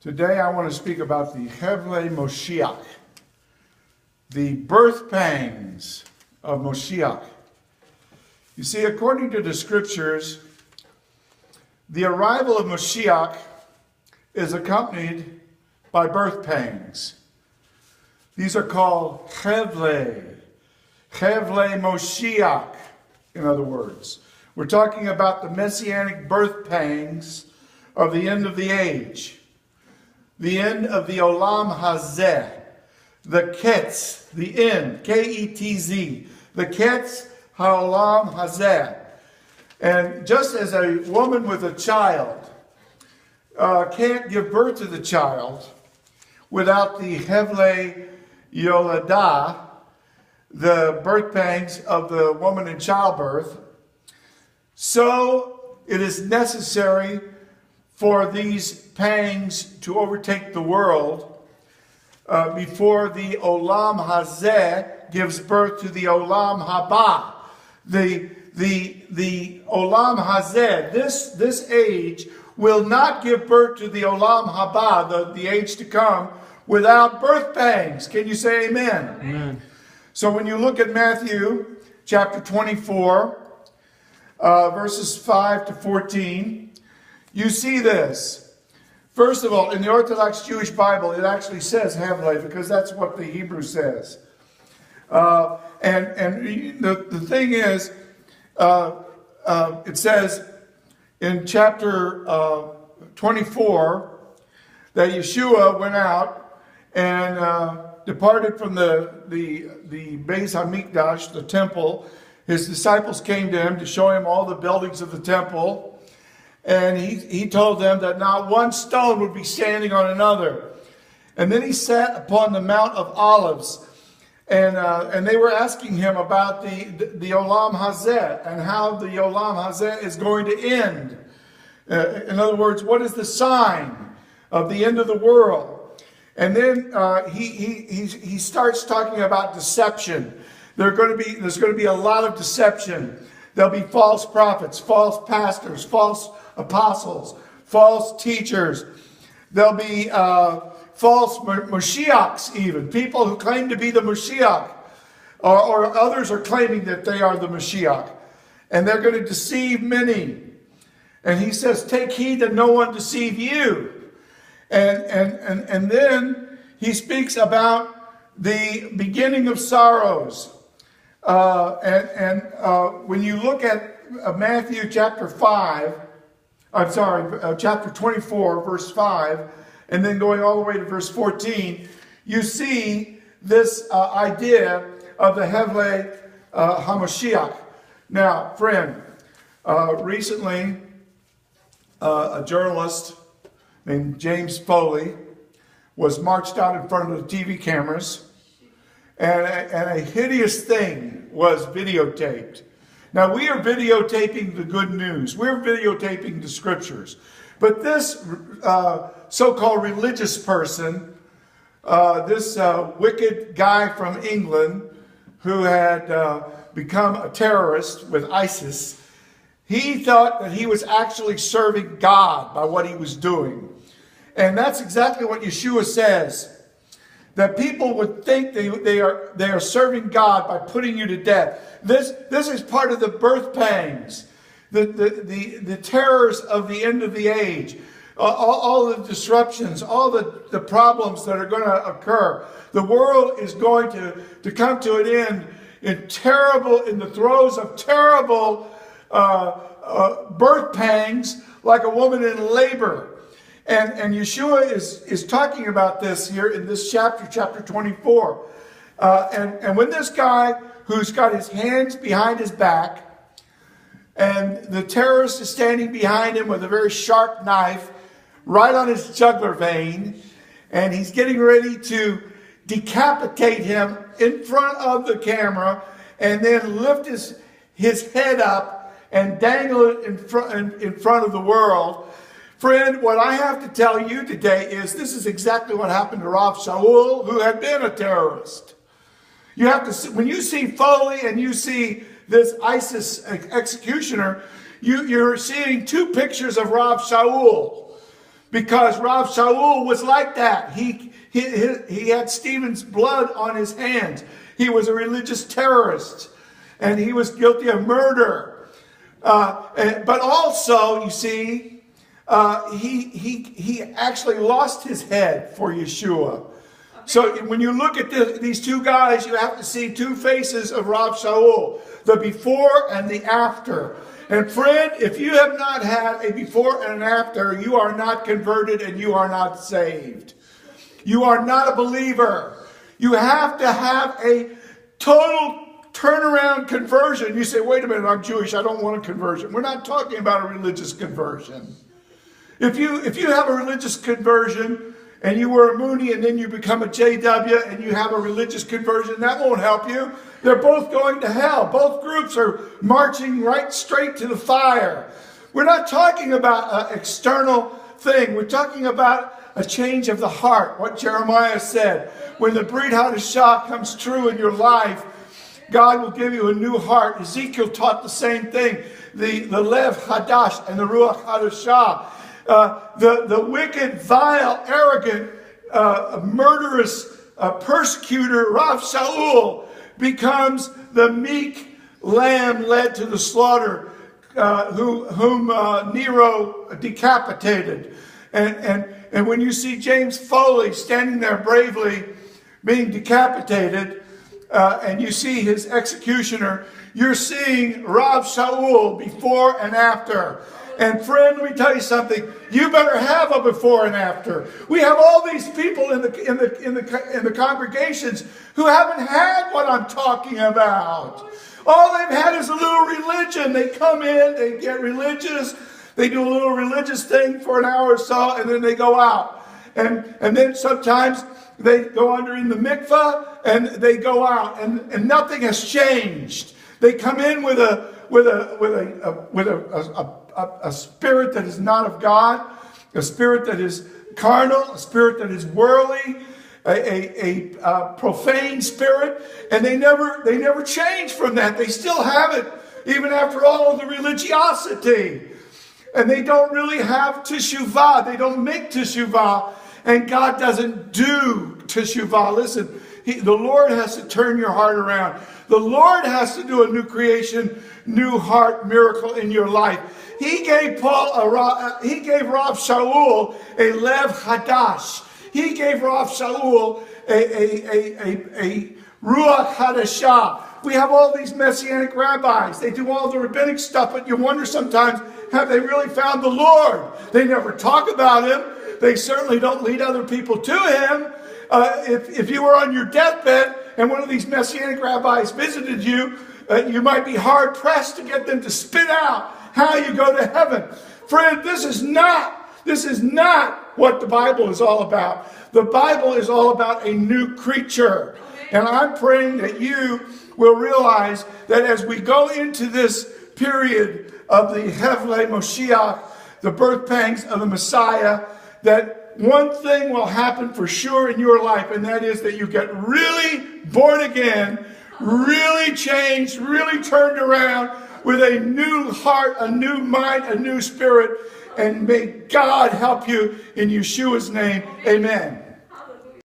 Today I want to speak about the Chevlei Moshiach, the birth pangs of Moshiach. You see, according to the scriptures, the arrival of Moshiach is accompanied by birth pangs. These are called Chevlei Moshiach, in other words. We're talking about the messianic birth pangs of the end of the age. The end of the Olam Hazeh, the Ketz, the end, K-E-T-Z, the Ketz HaOlam Hazeh. And just as a woman with a child can't give birth to the child without the Chevlei Yoladah, the birth pangs of the woman in childbirth, so it is necessary for these pangs to overtake the world before the Olam Hazeh gives birth to the Olam Haba. The Olam Hazeh, this age, will not give birth to the Olam Haba, the age to come, without birth pangs. Can you say amen? Amen. So when you look at Matthew chapter 24, verses 5 to 14, you see this. First of all, in the Orthodox Jewish Bible, it actually says Chevlei because that's what the Hebrew says. And the thing is, it says in chapter 24 that Yeshua went out and departed from the Beis HaMikdash, the temple. His disciples came to him to show him all the buildings of the temple. And he told them that not one stone would be standing on another. And then he sat upon the Mount of Olives. And they were asking him about the Olam Hazeh and how the Olam Hazeh is going to end. In other words, what is the sign of the end of the world? And then he starts talking about deception. There's going to be a lot of deception. There'll be false prophets, false pastors, false apostles, false teachers. There'll be false Moshiachs even, people who claim to be the Moshiach, or others are claiming that they are the Moshiach. And they're going to deceive many. And he says, take heed that no one deceive you. And then he speaks about the beginning of sorrows. When you look at Matthew chapter 24, verse 5, and then going all the way to verse 14, you see this idea of the Chevlei HaMoshiach. Now, friend, recently a journalist named James Foley was marched out in front of the TV cameras, and a hideous thing was videotaped. Now, we are videotaping the good news. We're videotaping the scriptures. But this so-called religious person, this wicked guy from England who had become a terrorist with ISIS, he thought that he was actually serving God by what he was doing. And that's exactly what Yeshua says. That people would think they are serving God by putting you to death. This is part of the birth pangs, the terrors of the end of the age, all the disruptions, all the problems that are going to occur. The world is going to come to an end in the throes of terrible birth pangs, like a woman in labor. And Yeshua is talking about this here in this chapter 24. And when this guy who's got his hands behind his back, and the terrorist is standing behind him with a very sharp knife right on his jugular vein, and he's getting ready to decapitate him in front of the camera, and then lift his head up and dangle it in front of the world. Friend, what I have to tell you today is this is exactly what happened to Rav Shaul, who had been a terrorist. You have to see, when you see Foley and you see this ISIS executioner, you're seeing two pictures of Rav Shaul. Because Rav Shaul was like that. He had Stephen's blood on his hands. He was a religious terrorist. And he was guilty of murder. But also, you see, he actually lost his head for Yeshua. So when you look at these two guys, you have to see two faces of Rav Shaul. The before and the after. And friend, if you have not had a before and an after, you are not converted and you are not saved. You are not a believer. You have to have a total turnaround conversion. You say, wait a minute, I'm Jewish, I don't want a conversion. We're not talking about a religious conversion. If you have a religious conversion and you were a Mooney and then you become a JW and you have a religious conversion, that won't help you. They're both going to hell. Both groups are marching right straight to the fire. We're not talking about an external thing. We're talking about a change of the heart. What Jeremiah said. When the Brit Hadashah comes true in your life, God will give you a new heart. Ezekiel taught the same thing. The Lev Hadash and the Ruach Hadashah. The wicked, vile, arrogant, murderous persecutor, Rav Shaul, becomes the meek lamb led to the slaughter, whom Nero decapitated. And when you see James Foley standing there bravely being decapitated, and you see his executioner, you're seeing Rav Shaul before and after. And friend, let me tell you something. You better have a before and after. We have all these people in the congregations who haven't had what I'm talking about. All they've had is a little religion. They come in, they get religious, they do a little religious thing for an hour or so, and then they go out. And then sometimes they go under in the mikvah and they go out, and nothing has changed. They come in with a spirit that is not of God, a spirit that is carnal, a spirit that is worldly, a profane spirit, and they never change from that. They still have it even after all of the religiosity. And they don't really have teshuvah. They don't make teshuvah, and God doesn't do teshuvah. Listen, the Lord has to turn your heart around. The Lord has to do a new creation, new heart miracle in your life. He gave Rav Shaul a Lev Hadash. He gave Rav Shaul a Ruach Hadashah. We have all these Messianic rabbis. They do all the rabbinic stuff, but you wonder sometimes, have they really found the Lord? They never talk about him. They certainly don't lead other people to him. If you were on your deathbed and one of these Messianic rabbis visited you, you might be hard-pressed to get them to spit out how you go to heaven. Friend, this is not what the Bible is all about. The Bible is all about a new creature. And I'm praying that you will realize that as we go into this period of the Chevlei Moshiach, the birth pangs of the Messiah, that one thing will happen for sure in your life, and that is that you get really born again, really changed, really turned around with a new heart, a new mind, a new spirit. And may God help you in Yeshua's name. Amen.